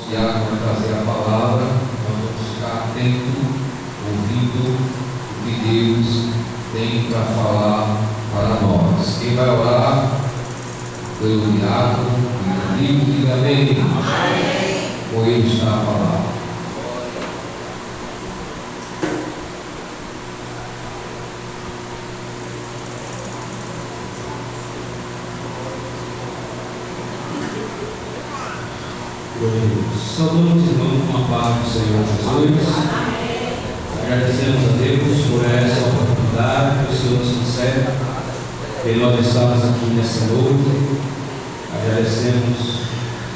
Tiago vai trazer a palavra, nós vamos ficar atentos, ouvindo o que Deus tem para falar para nós. Quem vai orar foi o diácono, o amigo, diga amém. Com ele está a palavra. Saudamos, irmãos, com a paz do Senhor Jesus. Agradecemos a Deus por essa oportunidade que o Senhor nos concede, que nós estamos aqui nessa noite. Agradecemos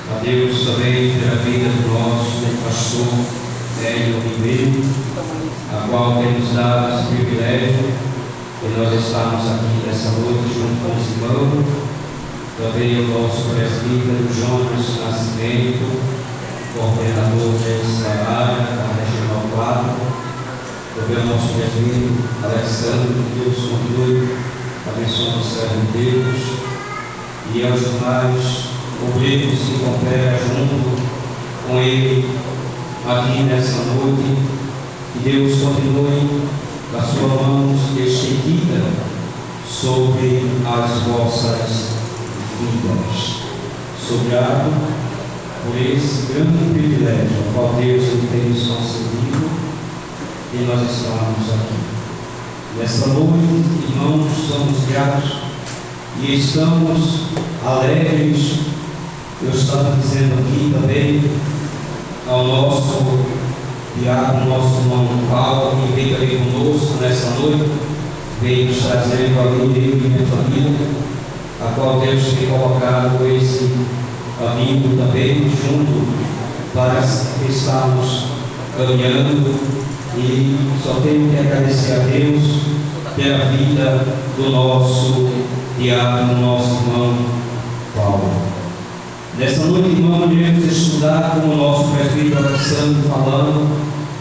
a Deus também pela vida do nosso pastor Hélio Ribeiro, a qual tem nos dado esse privilégio de nós estarmos aqui nessa noite junto com os irmãos. Também o nosso presbítero Jonas Nascimento, coordenador desse trabalho da Regional 4, também o nosso presbítero Alessandro, que Deus continue abençoando o servo de Deus, e aos demais obreiros que cooperam junto com ele aqui nessa noite, que Deus continue com a sua mão estendida sobre as vossas vidas. Sou grato por esse grande privilégio ao qual Deus tem nos concedido e nós estamos aqui. Nesta noite, irmãos, somos gratos e estamos alegres. Eu estava dizendo aqui também ao nosso diácono, nosso irmão Paulo, que veio aqui conosco nessa noite, veio nos trazendo ali eu e minha família, a qual Deus tem colocado esse amigo também junto para estarmos caminhando, e só tenho que agradecer a Deus pela vida do nosso diácono, nosso irmão Paulo. Nessa noite, irmão, iremos estudar com o nosso presbítero Alessandro falando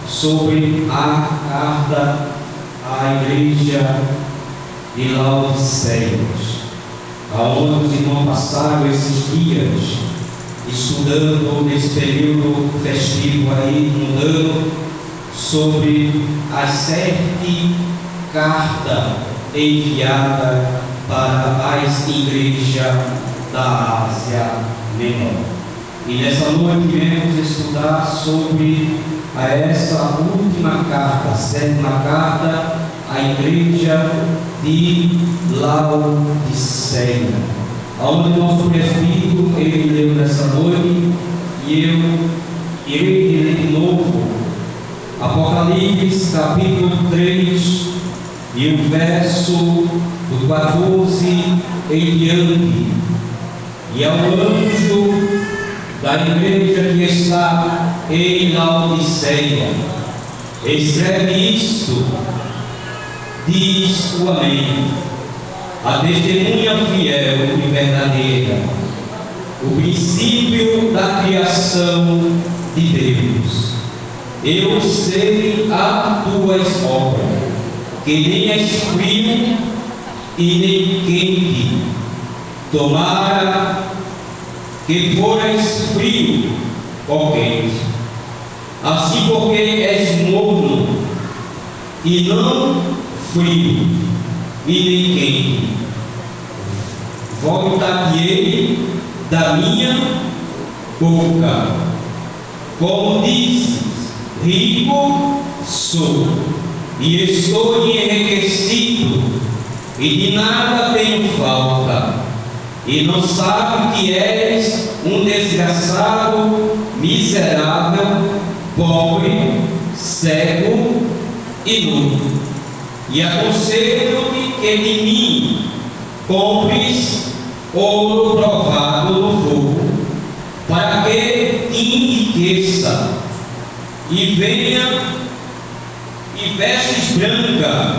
sobre a carta à igreja de Laodiceia, aonde os irmãos passaram esses dias estudando nesse período festivo aí, mudando sobre as 7 cartas enviadas para as igrejas da Ásia Menor. E nessa noite iremos estudar sobre essa última carta, a 7ª carta à igreja de Laodiceia, onde nosso presbítero ele leu nessa noite, e eu irei ler de novo Apocalipse capítulo 3 e o verso do 14 em diante. E ao anjo da igreja que está em Laodiceia, escreve isto: diz o Amém, a testemunha fiel e verdadeira, o princípio da criação de Deus. Eu sei as tuas obras, que nem és frio e nem quente. Tomara que fores frio ou quente. Assim, porque és morno e não frio e nem quente, voltar-te-ei da minha boca. Como dizes, rico sou e estou enriquecido, e de nada tenho falta, e não sabe que és um desgraçado, miserável, pobre, cego e nu. E aconselho-te que de mim compres ouro provado no fogo, para que enriqueça, e venha e vestes branca,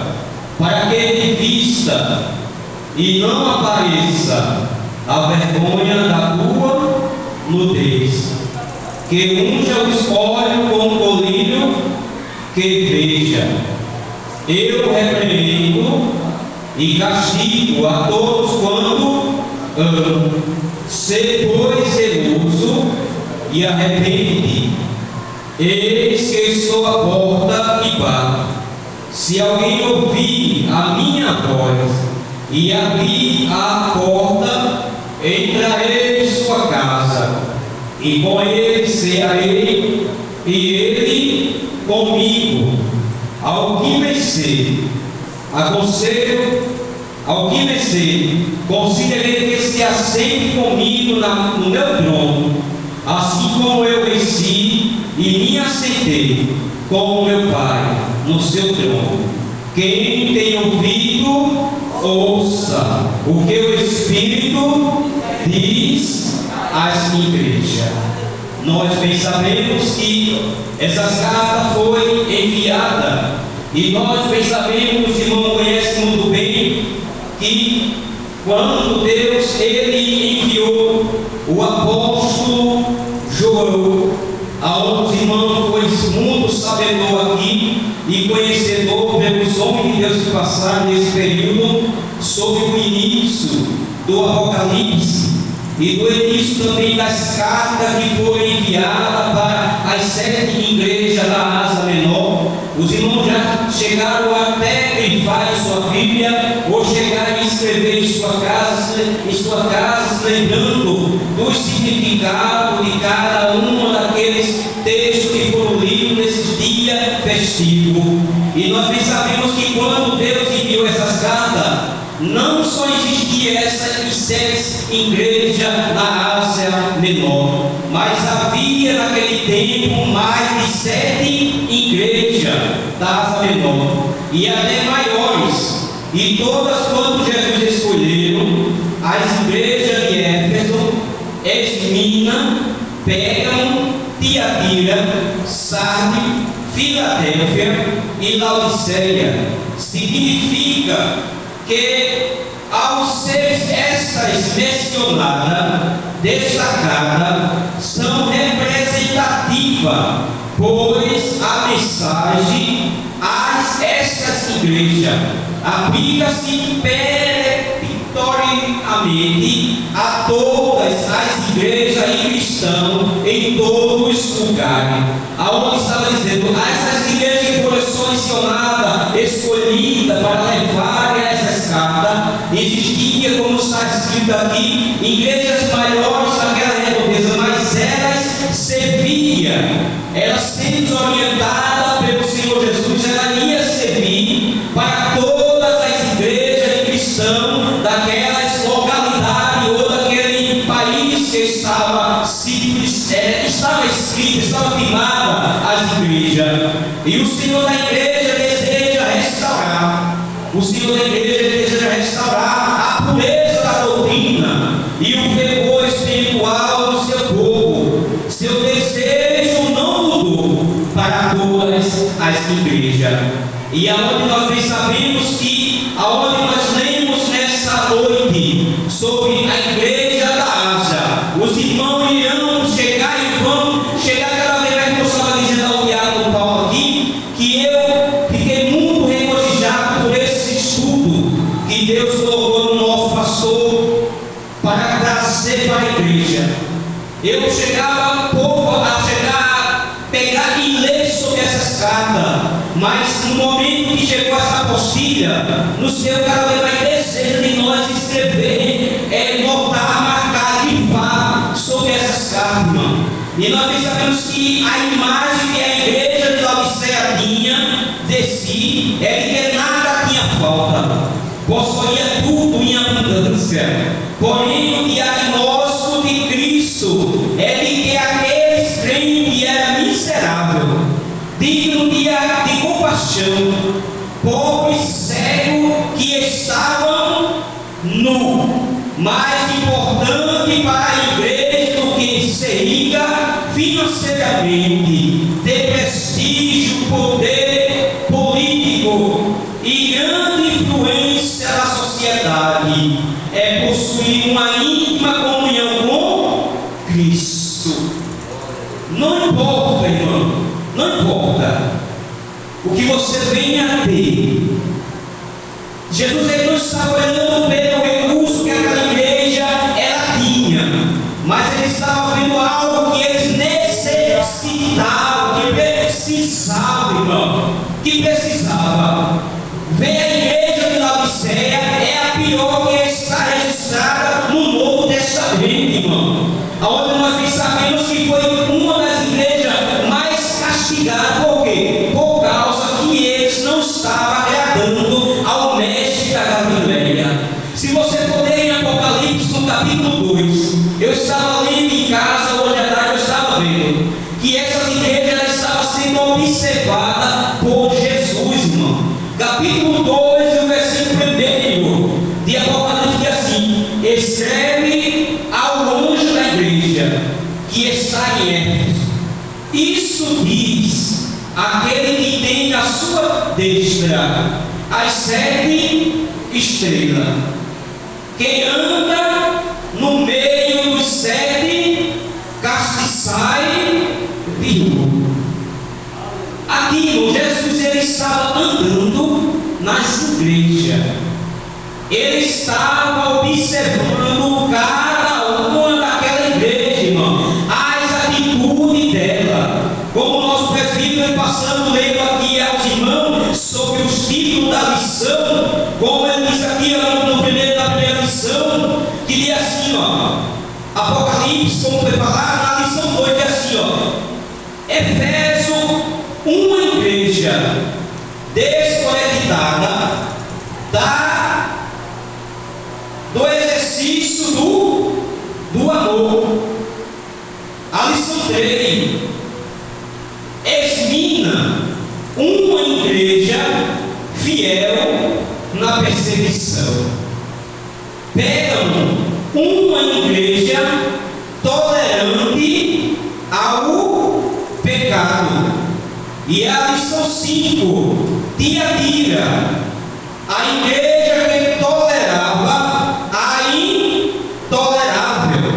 para que te vista e não apareça a vergonha da tua nudez, que unja o espólio com colírio, que veja. Eu repreendo e castigo a todos quando amo. Sê, pois, zeloso e arrepende-te. Eis que estou à porta e bato. Se alguém ouvir a minha voz e abrir a porta, entrarei em sua casa, e com ele cearei, e ele comigo. Ao que vencer, considerei que se assente comigo no meu trono, assim como eu venci e me assentei com o meu Pai no seu trono. Quem tem ouvido, ouça o que o Espírito diz às igrejas. Nós bem sabemos que essa carta foi enviada, e nós bem sabemos, irmão, conhece muito bem, que quando Deus ele enviou o apóstolo João, aonde os irmãos foi muito sabedor aqui e conhecedor pelos homens de Deus que passaram nesse período sobre o início do Apocalipse e do início também das cartas que foram enviadas para as 7 igrejas da Ásia Menor. Os irmãos já chegaram até grifar em sua Bíblia, ou chegaram a escrever em sua casa, lembrando do significado de cada um daqueles textos que foram lidos nesses dias festivos. E nós bem sabemos que quando Deus enviou essas cartas, não só existia essas 7 igrejas na Ásia Menor, mas havia naquele tempo mais de 7 igrejas da Ásia Menor, e até maiores, e todas quando Jesus escolheram, as igrejas de Éfeso, Esmirna, Pérgamo, Tiatira, Sardes, Filadélfia e Laodiceia. Significa que ao ser estas mencionadas, destacadas, são representativas, pois a mensagem a estas igrejas aplica-se peremptoriamente a todas as igrejas e cristãos em todos os lugares. Aonde estava dizendo, essas igrejas que foram selecionadas, escolhidas para levarem essas cartas, existia, como está escrito aqui, igrejas maiores daquela redondeza, mas elas serviam, elas sendo orientadas pelo Senhor Jesus, ela ia servir para todas as igrejas de cristãos daquelas localidades ou daquele país que estava escrito, estava firmada as igrejas. E o Senhor da igreja deseja restaurar, a pureza da doutrina e o fervor espiritual do seu povo. Seu desejo não mudou para todas as igrejas. E aonde nós bem sabemos que, aonde nós lemos nessa noite sobre a igreja da Ásia, os irmãos irão chegar e vão chegar cada vez mais. Eu estava dizendo ao diácono Paulo aqui que eu fiquei muito regozijado por esse estudo que Deus colocou no nosso pastor para trazer para a igreja. Eu chegava a pegar e ler sobre essas cartas, mas no momento que chegou essa apostila, nos deu cada vez mais desejo de nós escrever, notar, marcar, grifar sobre essas cartas, irmão. E nós sabemos que a imagem que a igreja de Laodiceia tinha de si é de que nada tinha falta, possuía tudo em abundância. Porém, o diagnóstico de Cristo é de que aqueles crentes eram miseráveis, digno de compaixão, pobres, cegos, que estavam nu. Mais importante para a igreja do que ser rica financeiramente, ter prestígio, poder político e grande influência na sociedade, é possuir uma íntima comunhão com Cristo. Não importa, irmão, não importa o que você venha a ter. Jesus ele não estava olhando pelo recurso que aquela igreja ela tinha, mas ele estava vendo algo que eles que precisava. Vem a igreja de Laodiceia, é a pior que está registrada no Novo Testamento, irmão. Onde nós bem sabemos que foi uma das igrejas mais castigadas. Por quê? Por causa que eles não estavam agradando ao mestre da Galileia. Se você for ler em Apocalipse, no capítulo 2, eu estava lendo em casa, hoje à tarde eu estava vendo, que essas igrejas estavam sendo observadas por Jesus, irmão. Capítulo 2, o versículo 1 de Apocalipse diz assim: escreve ao anjo da igreja que está em Éfeso, isso diz aquele que tem à sua destra as 7 estrelas, quem anda no meio dos 7 castiçais de ouro. Aqui, Jesus ele estava andando nas igrejas, ele estava observando cada uma daquela igreja, irmão, as atitudes dela. Como o nosso presbítero passando lendo aqui aos irmãos sobre os títulos da lição, como ele diz aqui no primeiro da primeira lição, que diz assim, Apocalipse, como foi falado na lição 2, diz assim, Efésio, uma igreja desconectada do exercício do amor. A lição 3, Esmina, uma igreja fiel na perseguição. Pérgamo, uma igreja tolerante ao pecado. E a lição 5, Tiatira, a igreja que tolerava a intolerável.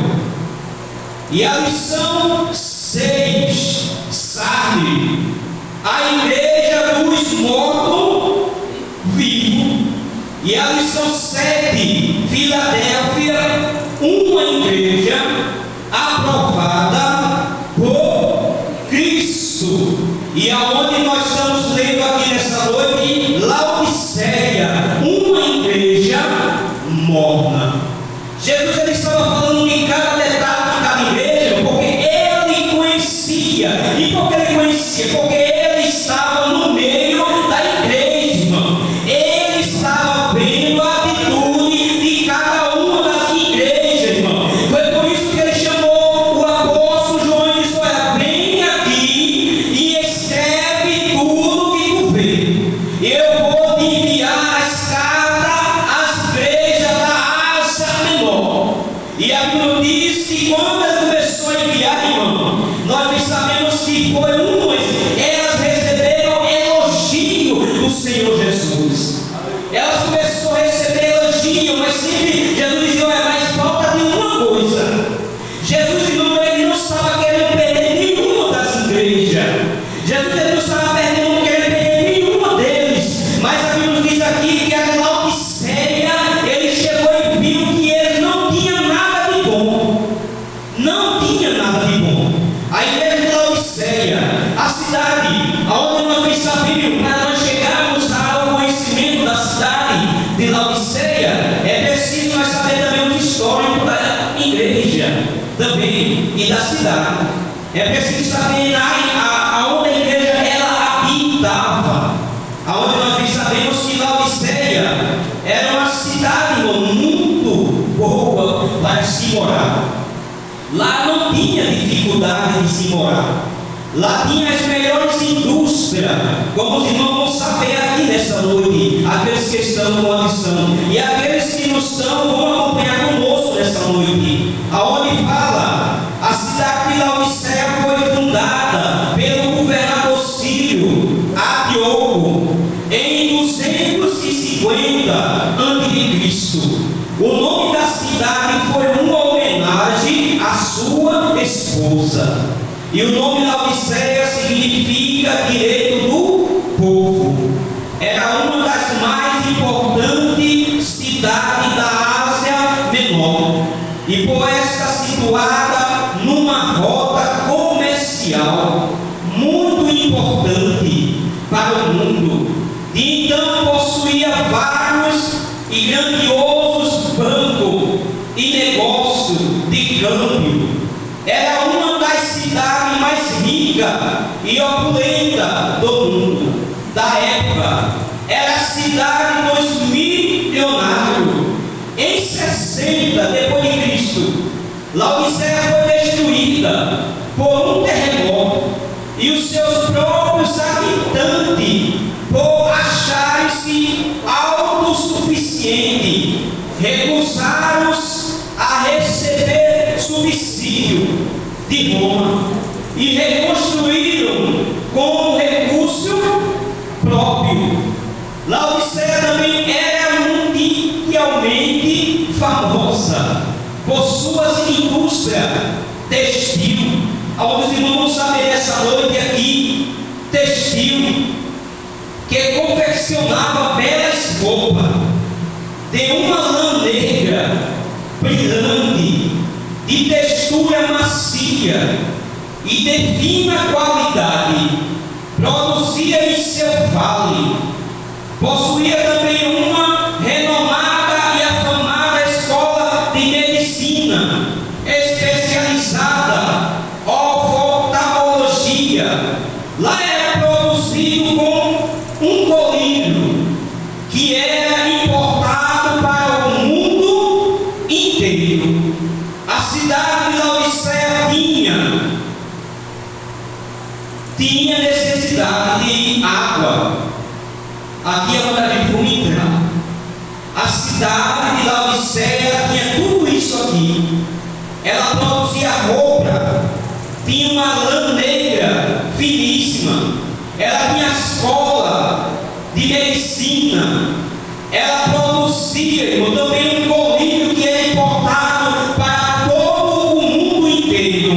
E a lição 6, Sardes, a igreja dos mortos-vivos. E a lição 7, Filadélfia, uma igreja aprovada por Cristo. E aonde nós estamos lendo aqui nessa noite, Laodiceia, uma igreja morna. Jesus ele estava falando de cada detalhe de cada igreja, porque ele conhecia. E por que ele conhecia? Porque ele estava no meio da igreja, irmão. Ele estava vendo a atitude de cada uma das igrejas, irmão. Foi por isso que ele chamou o apóstolo João e disse: olha, vem aqui e escreve tudo que tu vê. Eu vou te enviar as cartas às igrejas da Ásia Menor. E a Bíblia diz que quando ele começou a enviar, irmão, nós bem sabemos que foi elas receberam elogio do Senhor Jesus. Elas começaram a receber elogio, mas sempre Jesus dizia: olha, mas falta de uma coisa. Jesus, irmão, ele não estava querendo perder nenhuma das igrejas. Jesus ele não estava querendo perder nenhuma deles. Mas a Bíblia diz aqui que a Laodiceia, ele chegou e viu que ele não tinha nada de bom. Não tinha nada de bom. A igreja de Laodiceia, a cidade onde nós bem sabemos, para nós chegarmos ao conhecimento da cidade de Laodiceia, é preciso nós saber também o histórico da igreja também e da cidade. É preciso saber aonde a igreja ela habitava. Aonde nós bem sabemos que Laodiceia era uma cidade muito boa para se morar. Lá não tinha dificuldade de se morar. Lá tinha as melhores indústrias, como os irmãos vão saber aqui nessa noite, aqueles que estão com a lição, e aqueles que não estão vão acompanhar conosco nessa noite. Aonde fala, a cidade de Laodiceia foi fundada pelo governador sírio Antíoco em 250 a.C. O nome da cidade foi uma homenagem à sua esposa. E o nome Laodiceia significa direito do povo. Era uma das mais importantes cidades da Ásia Menor. E por estar situada numa rota comercial muito importante para o mundo. E então possuía vários e grandiosos bancos e negócio de câmbio. Era uma das cidades mais ricas e opulentas do mundo da época. Era a cidade dos milionários. Em 60 depois de Cristo, Laodiceia foi destruída por um terremoto, e os seus próprios habitantes, por acharem-se autossuficientes, recusaram-se a receber subsídio de Roma e reconstruíram com recurso próprio. Laodiceia também era mundialmente famosa por suas indústrias textil. Alguns irmãos vão saber essa noite aqui, textil, que confeccionava belas roupas de uma lã negra, brilhante, de textura macia e de fina qualidade. Produzia em seu vale. Possuía também uma renomada e afamada escola de medicina, especializada em oftalmologia. Lá era produzido com um colírio que era importado para o mundo inteiro. A cidade de Laodiceia tinha necessidade de água. Aqui é onde a gente vai entrar. A cidade de Laodiceia tinha tudo isso aqui. Ela produzia roupa, tinha uma lã negra finíssima, ela tinha escola de medicina, ela produzia, irmão, também um colírio que era importado para todo o mundo inteiro.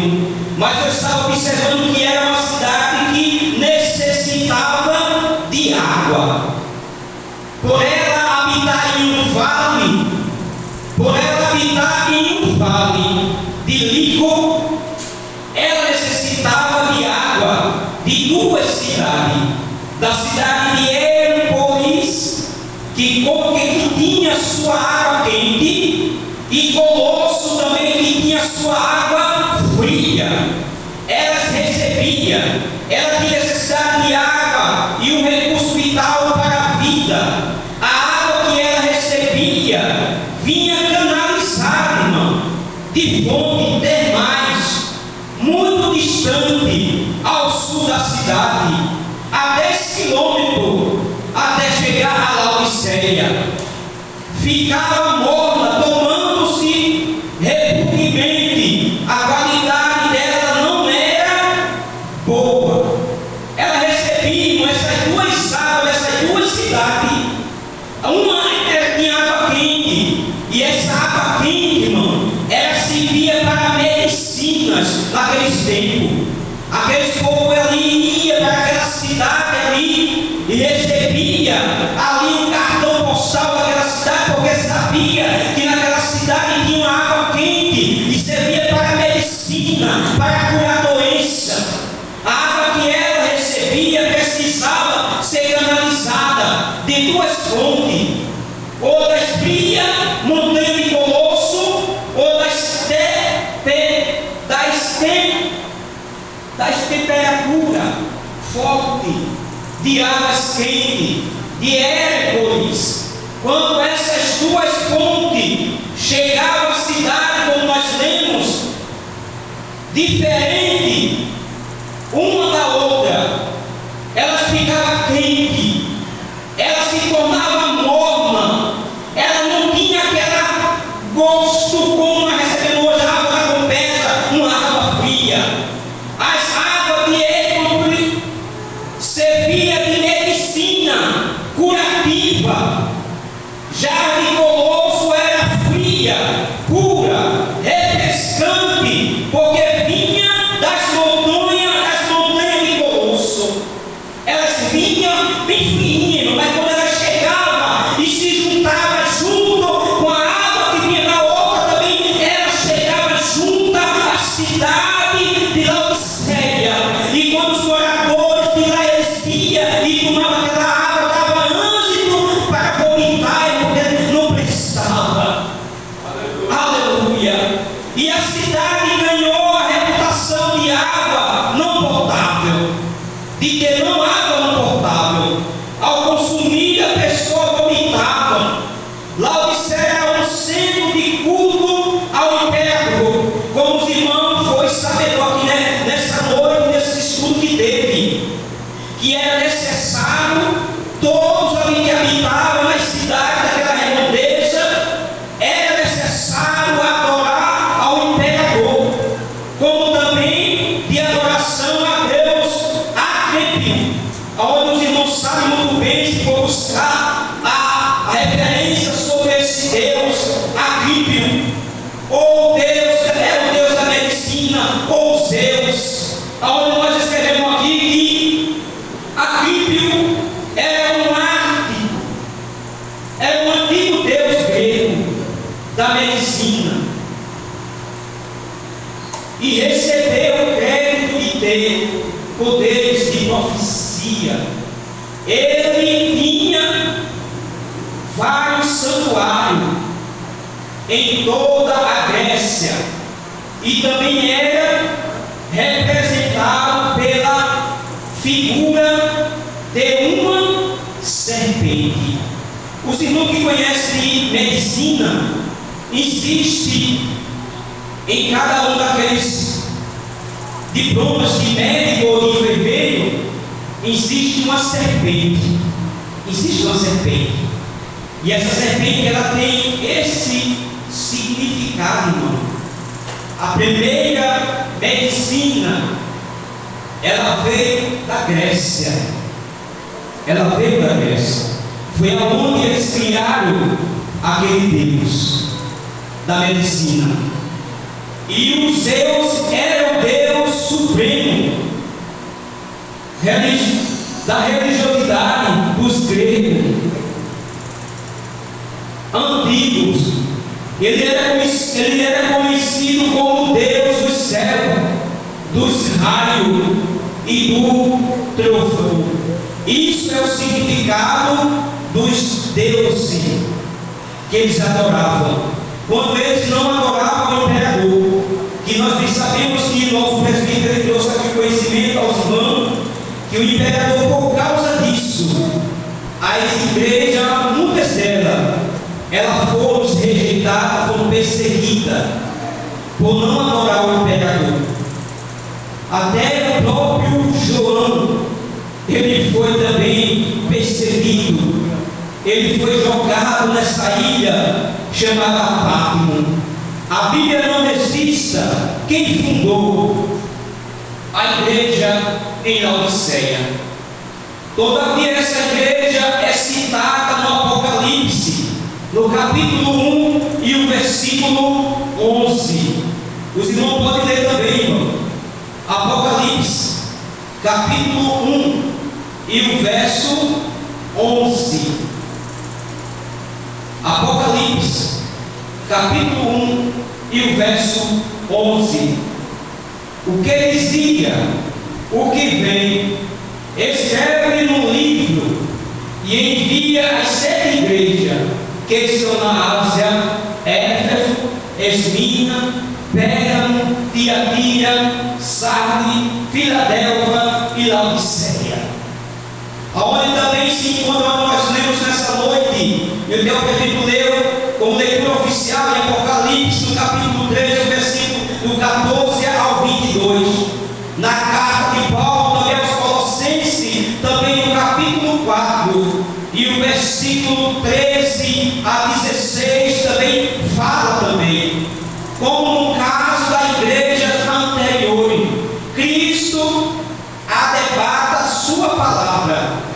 Mas eu estava observando que era uma cidade que necessitava de água. Por ela habitar em um vale, de líquor, ela necessitava de água de duas cidades, da cidade de Heliópolis, que tinha sua água quente, e Colosso também, que tinha sua água fria. Elas recebiam, ela tinha necessidade de água e um recurso vital para a vida. A água que ela recebia vinha canalizada, irmão, de fontes termais, muito distante ao sul da cidade, a 10 quilômetros até chegar a Laodiceia. Ficava morna, tomando-se repugnante. A qualidade dela não era boa. Ela recebia essas duas águas, essas duas cidades. Uma tinha água quente, e essa água quente, irmão, ela servia para medicinas naqueles tempos. Aqueles povos ali iam para aquela cidade ali e recebia ali um cartão postal daquela cidade, porque sabia que naquela cidade tinha uma água quente e servia para medicina, para curar doença. A água que ela recebia precisava ser canalizada de duas fontes, ou da fria montanha de Colosso, ou das temperaturas fortes de águas quentes de Heliópolis. Quando essas duas fontes chegavam à cidade, como nós lemos, diferente uma da outra, elas ficavam quentes, ela se tornava morna, ela não tinha aquele gosto como nós recebemos hoje a água da compensa, uma água fria. As águas de Heliópolis servia de medicina curativa. Já a de Colosso era fria, pura, refrescante, porque vinha das montanhas não potável, de ter não água não potável. Ao consumir, a pessoa vomitava. Laodiceia era um centro de culto ao imperador. Como os irmãos foi sabedor aqui nessa noite, nesse estudo que teve, que era necessário todos ali que habitavam nas cidades daquela redondeza, era necessário adorar ao imperador, como também de adoração a Deus Acrípio, onde os irmãos sabem muito bem, se for buscar a referência sobre esse Deus Acrípio, ou Deus, era o Deus da medicina, ou Zeus, onde nós escrevemos aqui que Acrípio era um antigo Deus grego da medicina, e recebeu o crédito de ter poderes de profecia. Ele tinha vários santuários em toda a Grécia, e também era representado pela figura de uma serpente. Os irmãos que conhecem de medicina, existe em cada um daqueles diplomas de médico ou de enfermeiro, existe uma serpente. Existe uma serpente. E essa serpente, ela tem esse significado, irmão. A primeira medicina, ela veio da Grécia. Ela veio da Grécia. Foi aonde eles criaram aquele Deus da medicina. E o Zeus era o Deus supremo da religiosidade dos gregos antigos. Ele era conhecido como Deus do céu, dos raios e do trovão. Isso é o significado dos deuses que eles adoravam. Quando eles não adoravam o imperador, que nós bem sabemos que o nosso presbítero trouxe aqui conhecimento aos irmãos, que o imperador, por causa disso, as igrejas, muitas delas, elas foram rejeitadas, foram perseguidas, por não adorar o imperador. Até o próprio João, ele foi também perseguido. Ele foi jogado nessa ilha chamada Patmos. A Bíblia não registra quem fundou a igreja em Laodiceia. Todavia, essa igreja é citada no Apocalipse, no capítulo 1 e o versículo 11. Os irmãos podem ler também, irmão. Apocalipse, capítulo 1 e o verso 11. Apocalipse, capítulo 1 e o verso 11. O que dizia, o que vem, escreve no livro e envia às 7 igrejas que estão na Ásia: Éfeso, Esmirna, Pérgamo, Tiatira, Sardes, Filadélfia e Laodiceia. Aonde também se encontra, nós lemos nessa noite, eu tenho pedido ler como leitura oficial em Apocalipse, no capítulo 3, o versículo do 14 ao 22. Na carta de Paulo também aos Colossenses, também no capítulo 4, e o versículo 13 a 16 também fala também. Como no caso da igreja anterior, Cristo adebata a sua palavra.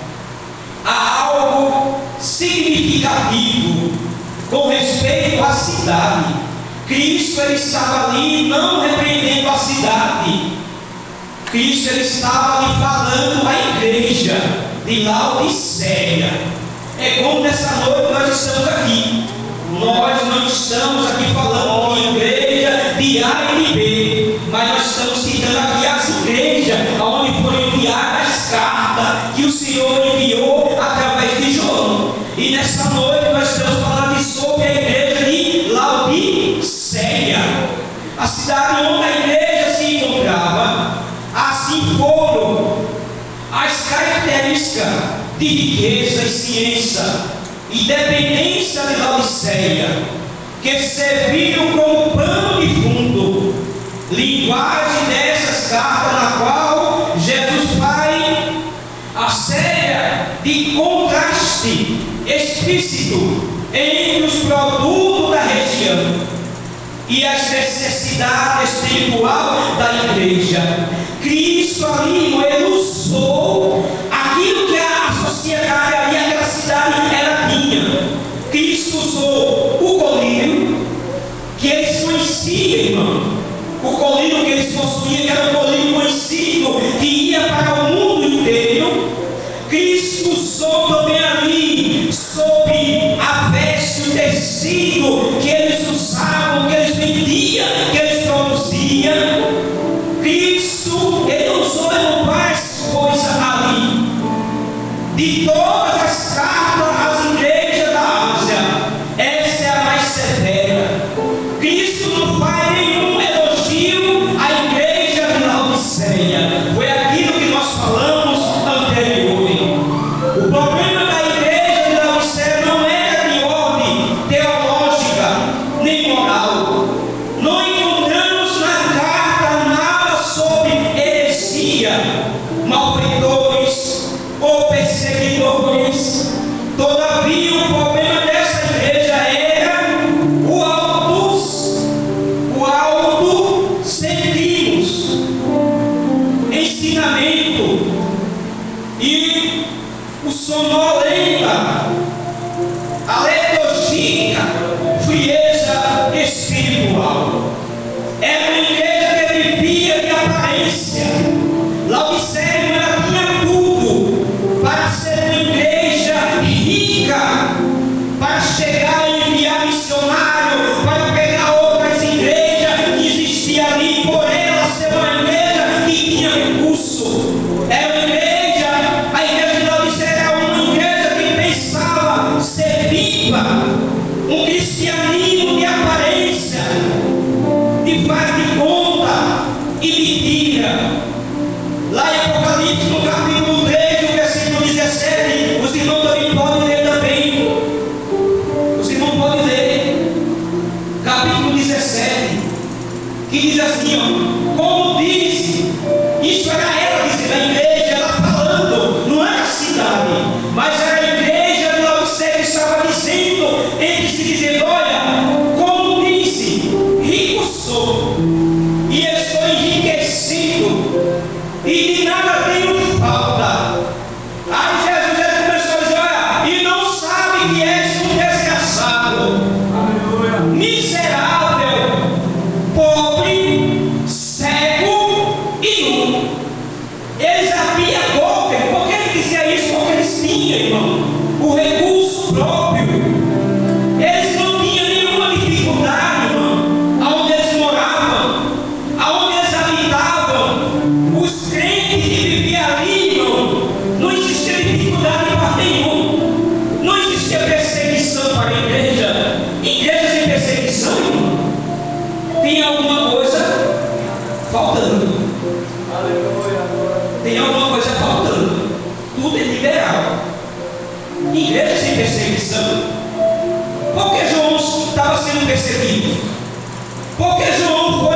Há algo significativo com respeito à cidade. Cristo, ele estava ali não repreendendo a cidade. Cristo, ele estava ali falando à igreja de Laodiceia. É como nessa noite nós estamos aqui. Nós não estamos aqui falando de igreja de A e de B, mas nós estamos citando aqui as igrejas onde foram enviadas as cartas que o Senhor enviou através de João. E nessa noite nós estamos falando sobre a igreja de Laodiceia, a cidade onde a igreja se encontrava. Assim foram as características de riqueza e ciência e dependência de Laodiceia, que serviram como pano de fundo, linguagem dessas cartas, na qual Jesus faz a série de contraste explícito entre os produtos da região e as necessidades espirituais da igreja. Cristo ali, ele usou aquilo que a sociedade ali, aquela cidade, ela tinha. Cristo usou o colírio que eles conheciam, irmão. O colírio que eles possuíam, que era um colírio conhecido, que ia para o mundo inteiro. Cristo usou também ali sobre a veste, o tecido que eles usavam, que eles vendiam, que eles produziam. Cristo, ele usou várias coisas ali. De todas as cartas às igrejas da Ásia, essa é a mais severa. Cristo não faz nenhum elogio à igreja de Laodiceia. Foi aquilo que nós falamos anteriormente. O problema da igreja de Laodiceia não era de ordem teológica nem moral. Não encontramos na carta nada sobre heresia, malfeitores ou perseguidores. Todavia, o problema dessa igreja era o autocentrismo, ensinamento e o sonolenta, a letargia, frieza espiritual. Era uma igreja que vivia de aparência. Laodiceia ela tinha tudo para ser uma igreja rica, para chegar e enviar missionário, para pegar outras igrejas que existiam ali, por ela ser uma igreja que tinha recurso. Era uma igreja, a igreja de Laodiceia era uma igreja que pensava ser viva, um cristianismo de aparência, de faz de conta e mentira. Lá em Apocalipse, no capítulo 3, no versículo 17, os irmãos também podem ler também. Os irmãos podem ler. Capítulo 17, que diz assim, ó, como disse, isso era ela dizendo, a igreja, ela falando, não era a cidade, mas era a igreja de Laodiceia que estava dizendo, entre si dizendo, olha, como disse, rico sou, e estou enriquecido, e de nada tenho falta. Aí Jesus começou a dizer, olha, e não sabe que és um desgraçado, miserável, pobre, cego e nu. Eles abriam a boca. Por que ele dizia isso? Porque eles tinham, irmão, o recurso próprio. Eles não tinham nenhuma dificuldade, irmão, aonde eles moravam, aonde eles habitavam. Os crentes que viviam ali, irmão, não existia dificuldade em parte nenhuma. Não existia perseguição para a igreja. Igreja sem perseguição, irmão, tem alguma coisa faltando. Tem alguma coisa faltando. Tudo é liberal. Igreja sem perseguição. Por que João estava sendo perseguido? Porque João foi